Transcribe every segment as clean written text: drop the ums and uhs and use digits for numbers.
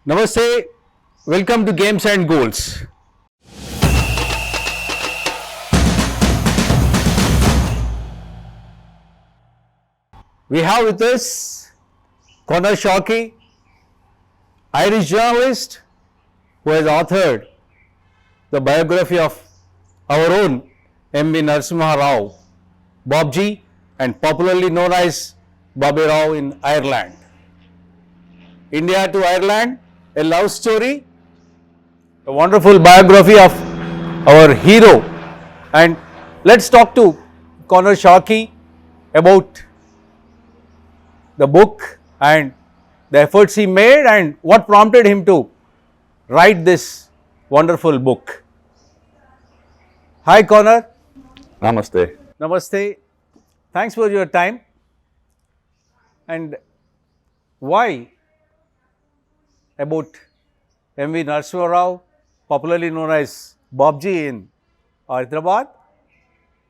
Namaste, welcome to Games and Goals. We have with us Conor Sharkey, Irish journalist who has authored the biography of our own M.V. Narasimha Rao, Bobji, and popularly known as Bobby Rao in Ireland. India to Ireland, a love story, a wonderful biography of our hero. And let's talk to Conor Sharkey about the book and the efforts he made and what prompted him to write this wonderful book. Hi Conor. Namaste. Namaste. Thanks for your time. And why about M.V. Narasimha Rao, popularly known as Bobji in Hyderabad,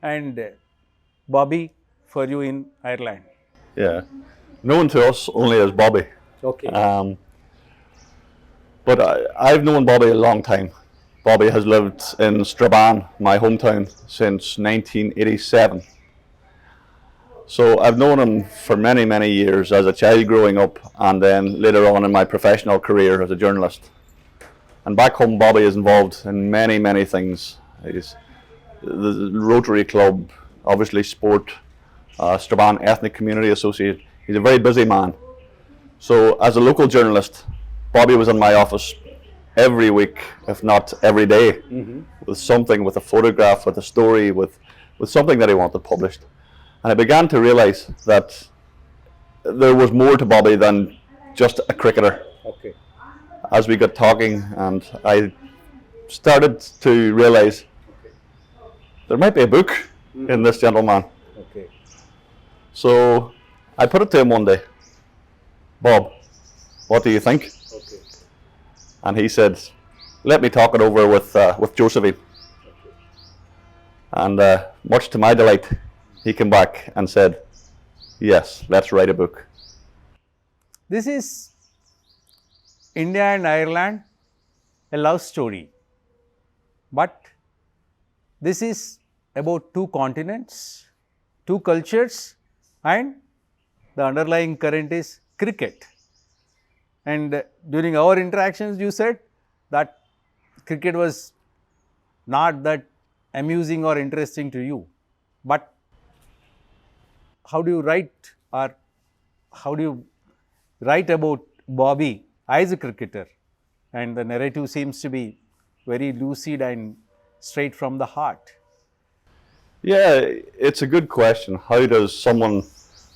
and Bobby for you in Ireland? Yeah, known to us only as Bobby. Okay. But I've known Bobby a long time. Bobby has lived in Strabane, my hometown, since 1987. So I've known him for many, many years as a child growing up, and then later on in my professional career as a journalist. And back home, Bobby is involved in many, many things. He's the Rotary Club, obviously sport, Strabane Ethnic Community Associate. He's a very busy man. So as a local journalist, Bobby was in my office every week, if not every day, with something, with a photograph, with a story, with something that he wanted published. And I began to realise that there was more to Bobby than just a cricketer. Okay. As we got talking, and I started to realise there might be a book in this gentleman. Okay. So I put it to him one day, Bob, what do you think? Okay. And he said, let me talk it over with Josephine. And much to my delight, he came back and said, yes, let's write a book. This is India and Ireland, a love story. But this is about two continents, two cultures, and the underlying current is cricket. And during our interactions, you said that cricket was not that amusing or interesting to you. But how do you write, or how do you write about Bobby as a cricketer? And the narrative seems to be very lucid and straight from the heart. Yeah, it's a good question. How does someone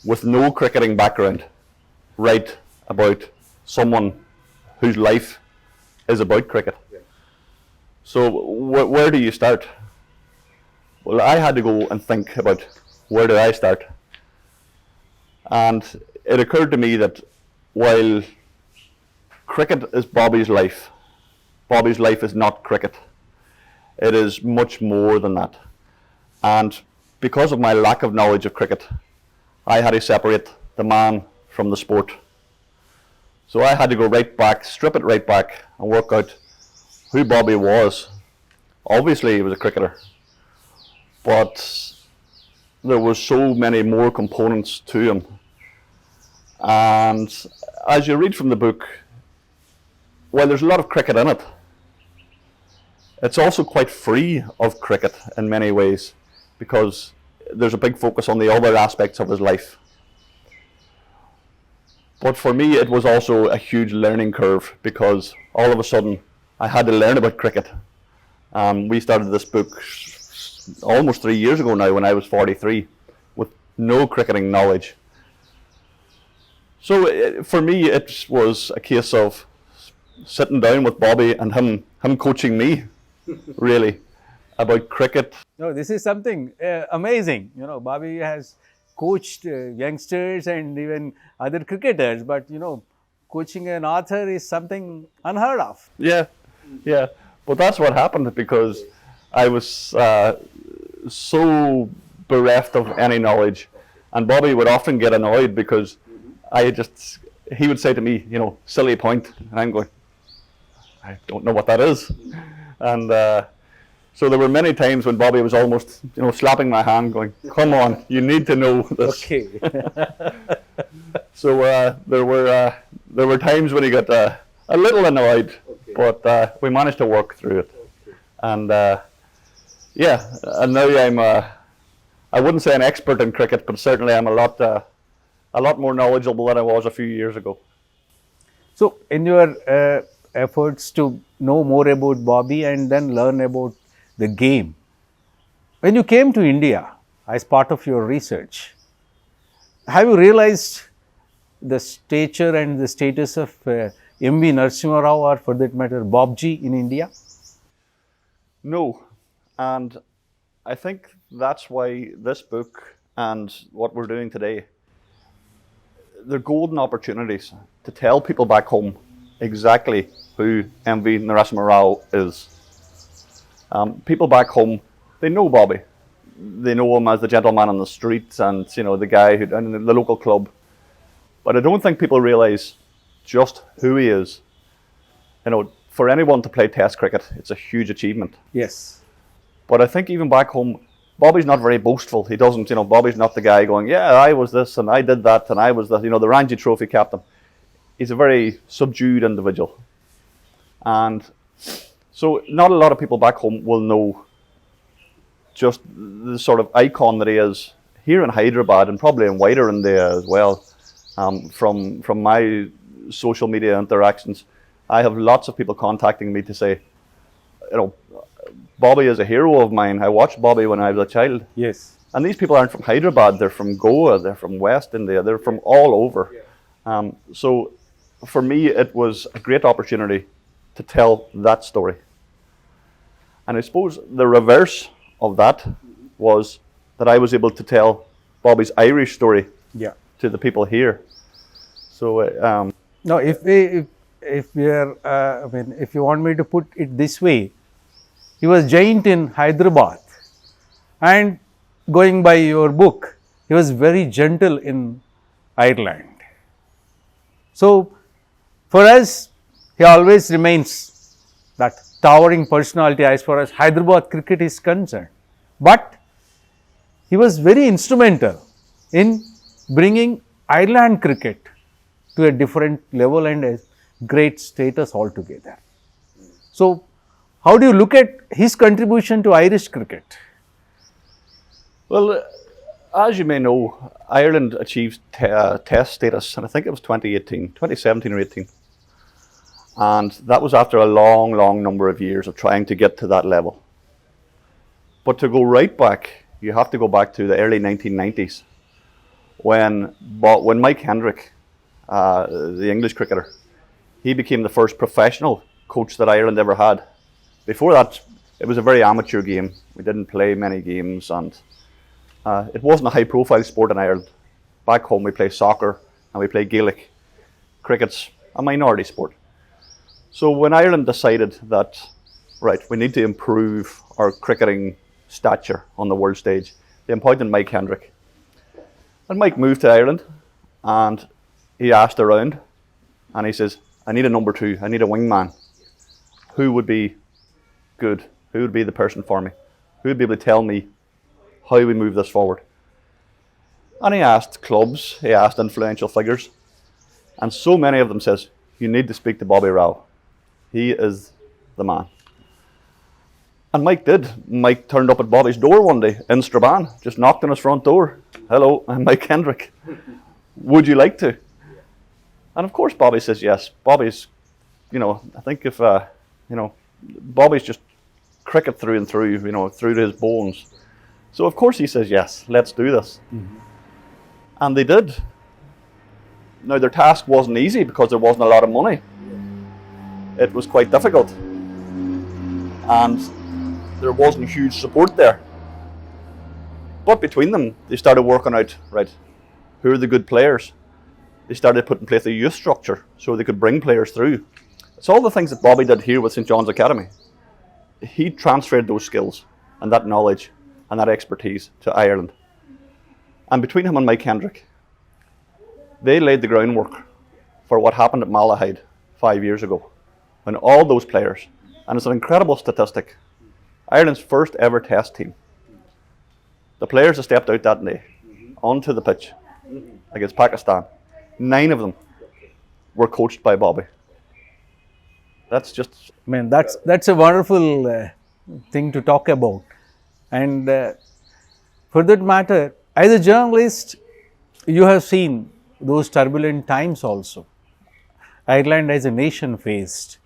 with no cricketing background write about someone whose life is about cricket? Yeah. So where do you start? Well, I had to go and think about where do I start? And it occurred to me that while cricket is Bobby's life is not cricket. It is much more than that. And because of my lack of knowledge of cricket, I had to separate the man from the sport. So I had to go right back, strip it right back, and work out who Bobby was. Obviously he was a cricketer, but there was so many more components to him. And as you read from the book, while there's a lot of cricket in it, it's also quite free of cricket in many ways, because there's a big focus on the other aspects of his life. But for me, it was also a huge learning curve, because all of a sudden I had to learn about cricket. We started this book almost 3 years ago now, when I was 43, with no cricketing knowledge. So for me, it was a case of sitting down with Bobby and him coaching me, really, about cricket. No, this is something amazing. You know, Bobby has coached youngsters and even other cricketers, but you know, coaching an author is something unheard of. Yeah, yeah. But that's what happened, because I was so bereft of any knowledge, and Bobby would often get annoyed because he would say to me, you know, silly point, and I'm going, I don't know what that is. And so there were many times when Bobby was almost, slapping my hand, going, "Come on, you need to know this." Okay. So there were times when he got a little annoyed, but we managed to work through it. And and now I wouldn't say an expert in cricket, but certainly I'm a lot more knowledgeable than I was a few years ago. So, in your efforts to know more about Bobby and then learn about the game, when you came to India as part of your research, have you realized the stature and the status of M.V. Narasimha Rao, or for that matter, Bobji in India? No, and I think that's why this book and what we're doing today, they're golden opportunities to tell people back home exactly who M.V. Narasimha Rao is. People back home, they know Bobby. They know him as the gentleman on the street and the guy who in the local club. But I don't think people realise just who he is. For anyone to play Test cricket, it's a huge achievement. Yes. But I think even back home, Bobby's not very boastful. He doesn't, Bobby's not the guy going, "Yeah, I was this and I did that and I was the Ranji Trophy captain." He's a very subdued individual. And so not a lot of people back home will know just the sort of icon that he is here in Hyderabad and probably in wider India as well. From my social media interactions, I have lots of people contacting me to say, Bobby is a hero of mine. I watched Bobby when I was a child. Yes. And these people aren't from Hyderabad, they're from Goa, they're from West India, they're from all over. So for me, it was a great opportunity to tell that story. And I suppose the reverse of that was that I was able to tell Bobby's Irish story to the people here. So now, if we are, if you want me to put it this way, he was giant in Hyderabad, and going by your book, he was very gentle in Ireland. So, for us, he always remains that towering personality as far as Hyderabad cricket is concerned. But he was very instrumental in bringing Ireland cricket to a different level and a great status altogether. So, how do you look at his contribution to Irish cricket? Well, as you may know, Ireland achieved Test status, and I think it was 2017 or 18. And that was after a long, long number of years of trying to get to that level. But to go right back, you have to go back to the early 1990s when Mike Hendrick, the English cricketer, he became the first professional coach that Ireland ever had. Before that, it was a very amateur game. We didn't play many games, and it wasn't a high-profile sport in Ireland. Back home, we play soccer and we play Gaelic. Cricket's a minority sport. So when Ireland decided that, right, we need to improve our cricketing stature on the world stage, they appointed Mike Hendrick. And Mike moved to Ireland, and he asked around, and he says, "I need a number two, I need a wingman. Who would be good? Who would be the person for me? Who would be able to tell me how we move this forward?" And he asked clubs, he asked influential figures, and so many of them says, "You need to speak to Bobby Rao. He is the man." And Mike did. Mike turned up at Bobby's door one day in Strabane, just knocked on his front door. "Hello, I'm Mike Hendrick. Would you like to?" And of course Bobby says yes. Bobby's, I think if, Bobby's just cricket through and through, through to his bones. So of course he says yes, let's do this. Mm-hmm. And they did. Now their task wasn't easy because there wasn't a lot of money. It was quite difficult. And there wasn't huge support there. But between them, they started working out, right, who are the good players? They started putting in place a youth structure so they could bring players through. It's all the things that Bobby did here with St. John's Academy. He transferred those skills and that knowledge and that expertise to Ireland. And between him and Mike Hendrick, they laid the groundwork for what happened at Malahide 5 years ago. when all those players, and it's an incredible statistic, Ireland's first ever test team, the players that stepped out that day onto the pitch against Pakistan, 9 of them were coached by Bobby. That's just... I mean, that's a wonderful thing to talk about. And for that matter, as a journalist, you have seen those turbulent times also. Ireland as a nation faced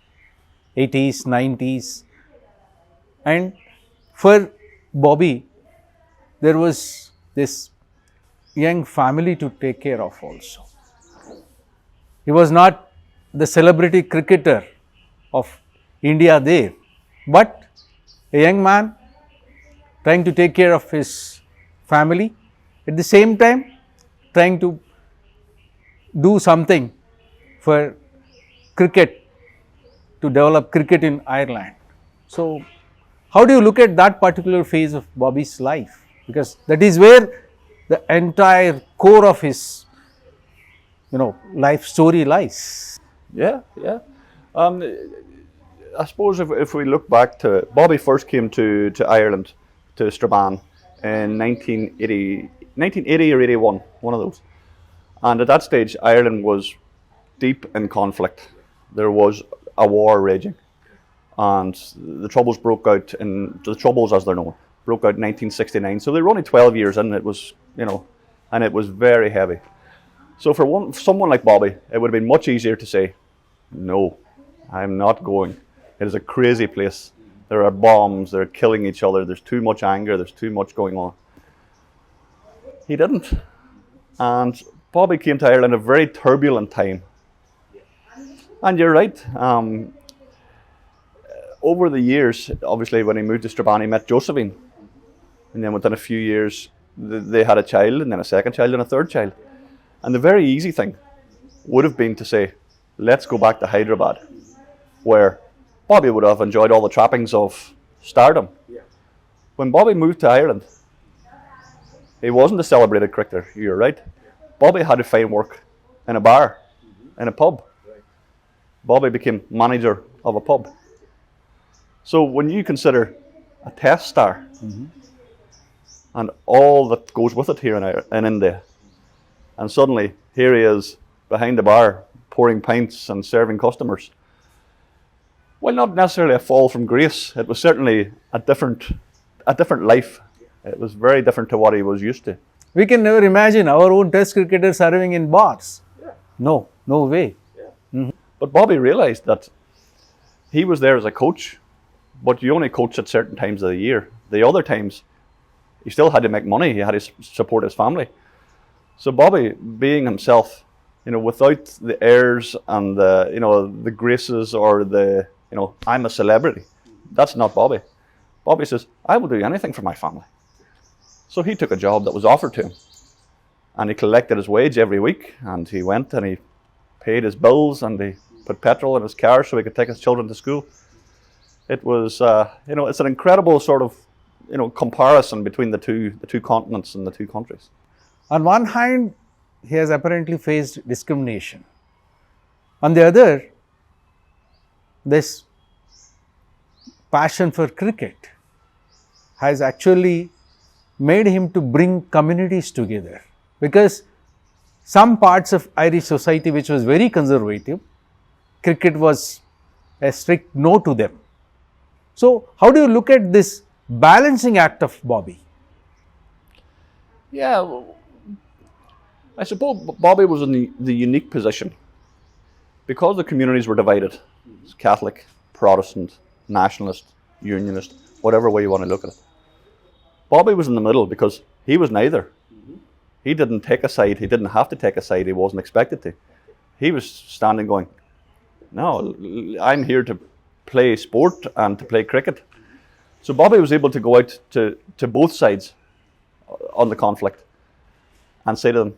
80s, 90s. And for Bobby, there was this young family to take care of also. He was not the celebrity cricketer of India there, but a young man trying to take care of his family, at the same time trying to do something for cricket, to develop cricket in Ireland. So, how do you look at that particular phase of Bobby's life? Because that is where the entire core of his, life story lies. Yeah. I suppose if we look back to... Bobby first came to Ireland, to Strabane, in 1980 or 81, one of those. And at that stage, Ireland was deep in conflict. There was a war raging. And the Troubles broke out, the Troubles as they're known, broke out in 1969. So they were only 12 years in, it was, and it was very heavy. So for someone like Bobby, it would have been much easier to say, no, I'm not going. It is a crazy place. There are bombs, they're killing each other, there's too much anger, there's too much going on. He didn't. And Bobby came to Ireland at a very turbulent time. And you're right. Over the years, obviously when he moved to Strabane, he met Josephine. And then within a few years, they had a child, and then a second child, and a third child. And the very easy thing would have been to say, let's go back to Hyderabad, where Bobby would have enjoyed all the trappings of stardom. Yeah. When Bobby moved to Ireland, he wasn't a celebrated cricketer, you're right. Bobby had to find work in a bar, in a pub. Right. Bobby became manager of a pub. So when you consider a test star, and all that goes with it here in India, and suddenly here he is behind the bar pouring pints and serving customers. Well, not necessarily a fall from grace. It was certainly a different life. It was very different to what he was used to. We can never imagine our own test cricketers serving in bars. Yeah. No way. Yeah. But Bobby realised that he was there as a coach, but you only coach at certain times of the year. The other times, he still had to make money. He had to support his family. So Bobby, being himself, without the airs and the graces or the, I'm a celebrity. That's not Bobby. Bobby says, I will do anything for my family. So he took a job that was offered to him, and he collected his wage every week, and he went and he paid his bills, and he put petrol in his car so he could take his children to school. It was, it's an incredible sort of, comparison between the two continents and the two countries. On one hand, he has apparently faced discrimination. On the other, this passion for cricket has actually made him to bring communities together, because some parts of Irish society which was very conservative, cricket was a strict no to them. So how do you look at this balancing act of Bobby? Yeah, I suppose Bobby was in the unique position because the communities were divided. Catholic, Protestant, Nationalist, Unionist, whatever way you want to look at it. Bobby was in the middle because he was neither. He didn't take a side. He didn't have to take a side. He wasn't expected to. He was standing going, no, I'm here to play sport and to play cricket. So Bobby was able to go out to both sides on the conflict and say to them,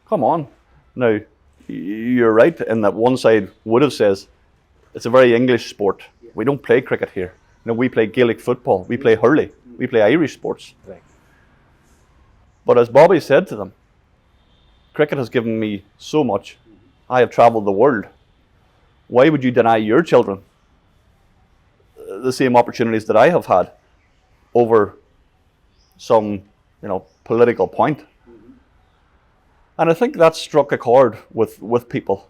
come on. Now, you're right in that one side would have says, it's a very English sport. We don't play cricket here. We play Gaelic football. We play hurley. We play Irish sports. Right. But as Bobby said to them, cricket has given me so much. I have travelled the world why would you deny your children the same opportunities that I have had over some, political point? And I think that struck a chord with people.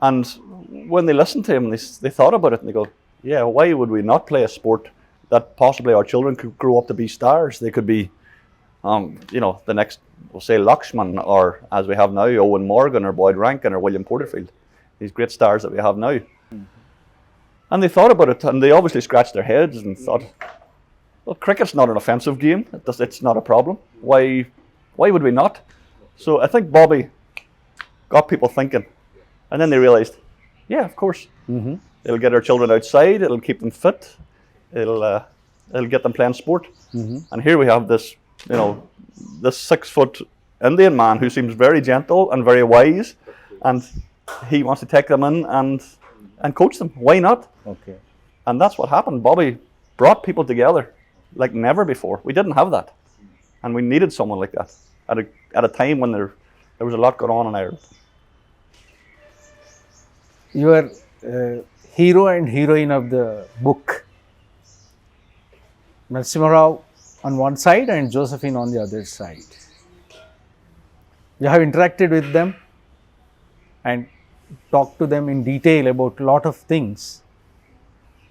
And when they listened to him, they thought about it and they go, yeah, why would we not play a sport that possibly our children could grow up to be stars? They could be, the next, we'll say, Lakshman, or as we have now, Owen Morgan or Boyd Rankin or William Porterfield. These great stars that we have now. And they thought about it, and they obviously scratched their heads and thought, well, cricket's not an offensive game. It's not a problem. Why would we not? So I think Bobby got people thinking. And then they realised, yeah, of course. Mm-hmm. It'll get our children outside. It'll keep them fit. It'll get them playing sport. Mm-hmm. And here we have this, this 6 foot Indian man who seems very gentle and very wise, and he wants to take them in and coach them. Why not? Okay. And that's what happened. Bobby brought people together like never before. We didn't have that, and we needed someone like that at a time when there was a lot going on in Ireland. Your hero and heroine of the book, Narasimha Rao on one side and Josephine on the other side. You have interacted with them and talked to them in detail about a lot of things.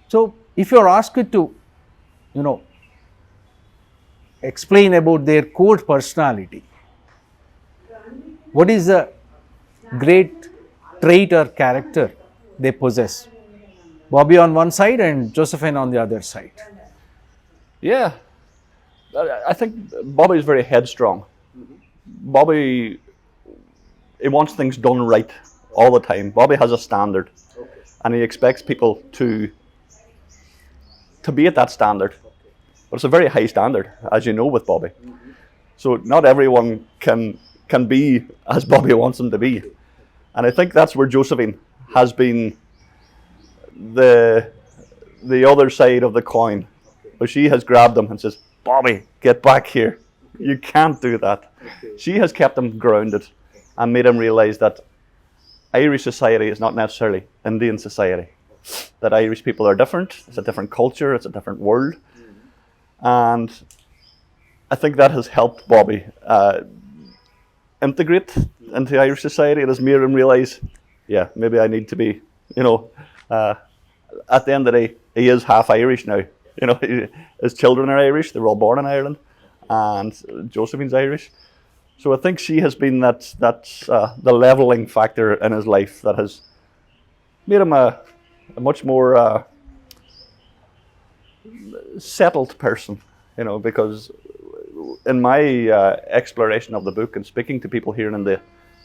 So, if you are asked to, explain about their core personality, what is the great trait or character they possess? Bobby on one side and Josephine on the other side. Yeah, I think Bobby is very headstrong. Bobby, he wants things done right all the time. Bobby has a standard, and he expects people to be at that standard. But it's a very high standard, as you know, with Bobby. So not everyone can be as Bobby wants them to be. And I think that's where Josephine has been the other side of the coin, where she has grabbed him and says, Bobby, get back here. You can't do that. She has kept him grounded and made him realise that Irish society is not necessarily Indian society. That Irish people are different. It's a different culture. It's a different world. And I think that has helped Bobby integrate into Irish society. It has made him realise, yeah, maybe I need to be, at the end of the day, he is half Irish now. His children are Irish. They were all born in Ireland, and Josephine's Irish. So I think she has been the levelling factor in his life that has made him a much more settled person. Because in my exploration of the book and speaking to people here in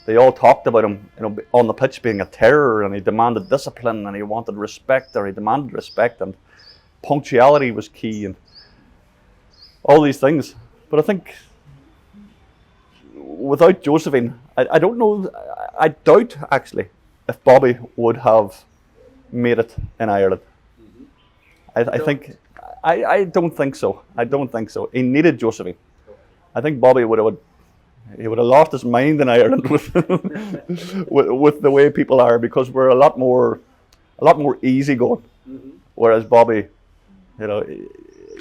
they all talked about him, on the pitch being a terror, and he demanded discipline, and he wanted respect, or he demanded respect, and punctuality was key, and all these things. But I think without Josephine, I don't know, I doubt actually if Bobby would have made it in Ireland. I think, I don't think so. I don't think so. He needed Josephine. I think Bobby would have lost his mind in Ireland with with the way people are, because we're a lot more easygoing. Whereas Bobby,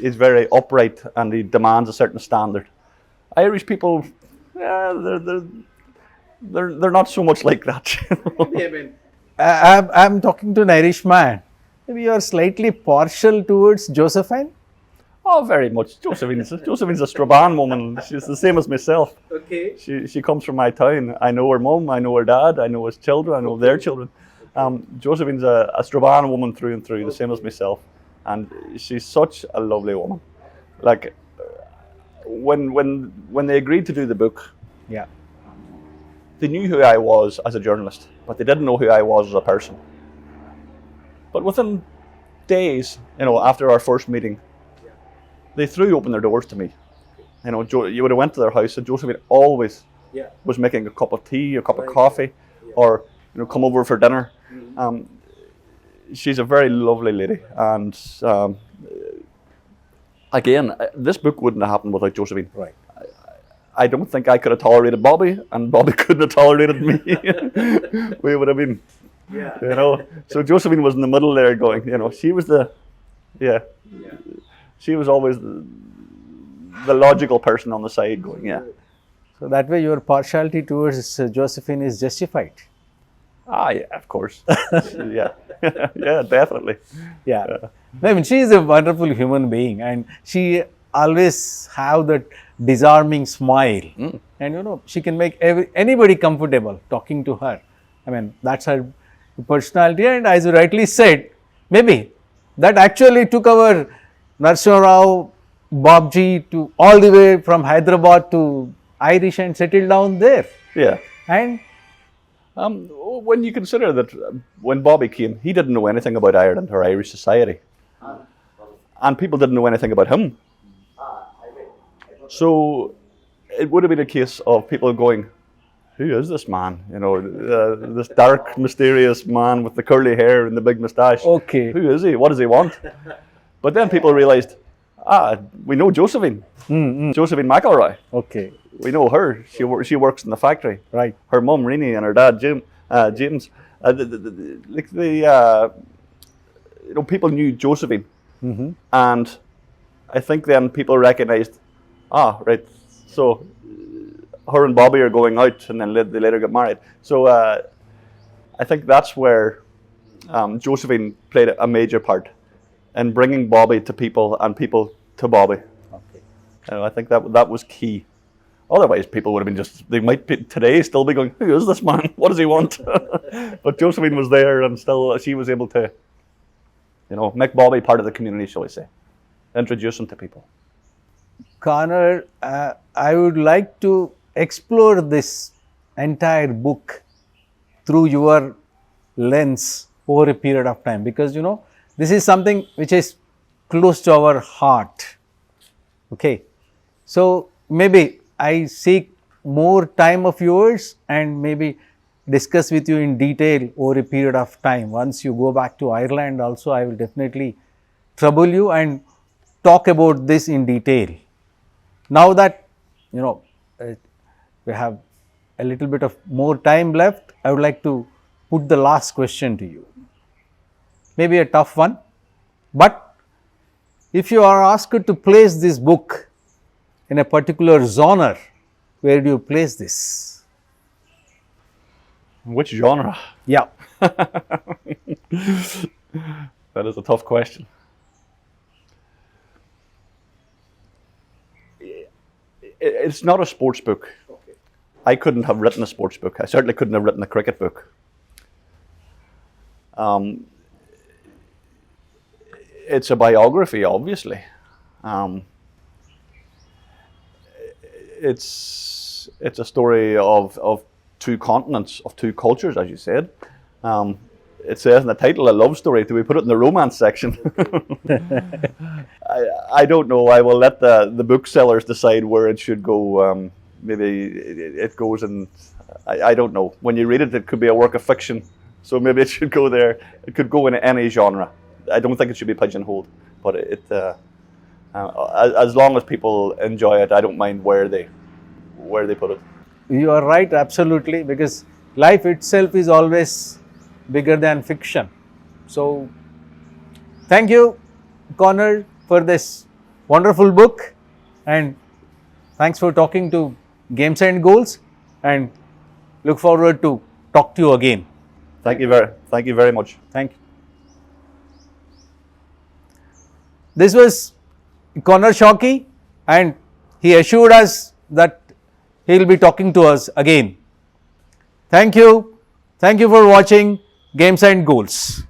is very upright and he demands a certain standard. Irish people, they're not so much like that. I'm talking to an Irish man. Maybe you are slightly partial towards Josephine? Oh, very much. Josephine's a Strabane woman. She's the same as myself. Okay. She comes from my town. I know her mum, I know her dad, I know his children, I know their children. Josephine's a Strabane woman through and through, the same as myself. And she's such a lovely woman. Like, when they agreed to do the book, yeah, they knew who I was as a journalist, but they didn't know who I was as a person. But within days, after our first meeting, they threw open their doors to me. You would have went to their house, and Josephine always was making a cup of tea, a cup of coffee, or come over for dinner. She's a very lovely lady, and again, this book wouldn't have happened without Josephine. Right. I don't think I could have tolerated Bobby, and Bobby couldn't have tolerated me. We would have been You know, so Josephine was in the middle there, going. You know, she was the, yeah, she was always the logical person on the side, going, yeah. So that way your partiality towards Josephine is justified. Ah, yeah, of course. Yeah, yeah, definitely. Yeah. I mean, she is a wonderful human being, and she always have that disarming smile. And you know, she can make anybody comfortable talking to her. I mean, that's her personality, and as you rightly said, maybe that actually took our Narasimha Rao, Babji to all the way from Hyderabad to Irish and settled down there. Yeah. And When you consider that when Bobby came, he didn't know anything about Ireland or Irish society. And people didn't know anything about him. So it would have been a case of people going, who is this man? You know, this dark, mysterious man with the curly hair and the big moustache. Okay. Who is he? What does he want? But then people realised, we know Josephine. Josephine McElroy. okay, We know her. She works in the factory. right. Her mum, Renee, and her dad, James. People knew Josephine. And I think then people recognised, right, so her and Bobby are going out, and then they later get married. So I think that's where Josephine played a major part in bringing Bobby to people and people to Bobby. Okay. I think that was key. Otherwise, people would have been they might be, today still be going, who is this man? What does he want? But Josephine was there, and still she was able to, make Bobby part of the community, shall we say. Introduce him to people. Conor, I would like to explore this entire book through your lens over a period of time, because this is something which is close to our heart. Okay, so maybe I seek more time of yours and maybe discuss with you in detail over a period of time. Once you go back to Ireland also, I will definitely trouble you and talk about this in detail. Now that we have a little bit of more time left, I would like to put the last question to you. Maybe a tough one, but if you are asked to place this book in a particular genre, where do you place this? Which genre? Yeah. That is a tough question. It's not a sports book. Okay. I couldn't have written a sports book. I certainly couldn't have written a cricket book. It's a biography, obviously. It's a story of two continents, of two cultures, as you said. It says in the title, a love story. Do we put it in the romance section? I don't know. I will let the booksellers decide where it should go. Maybe it goes in, I don't know. When you read it, it could be a work of fiction. So maybe it should go there. It could go in any genre. I don't think it should be pigeonholed. But as long as people enjoy it, I don't mind where they put it. You are right, absolutely, because life itself is always bigger than fiction. So, thank you, Conor, for this wonderful book, and thanks for talking to Games and Goals, and look forward to talk to you again. Thank you very much. Thank you. This was Conor Sharkey, and he assured us that he will be talking to us again. Thank you. Thank you for watching Games and Goals.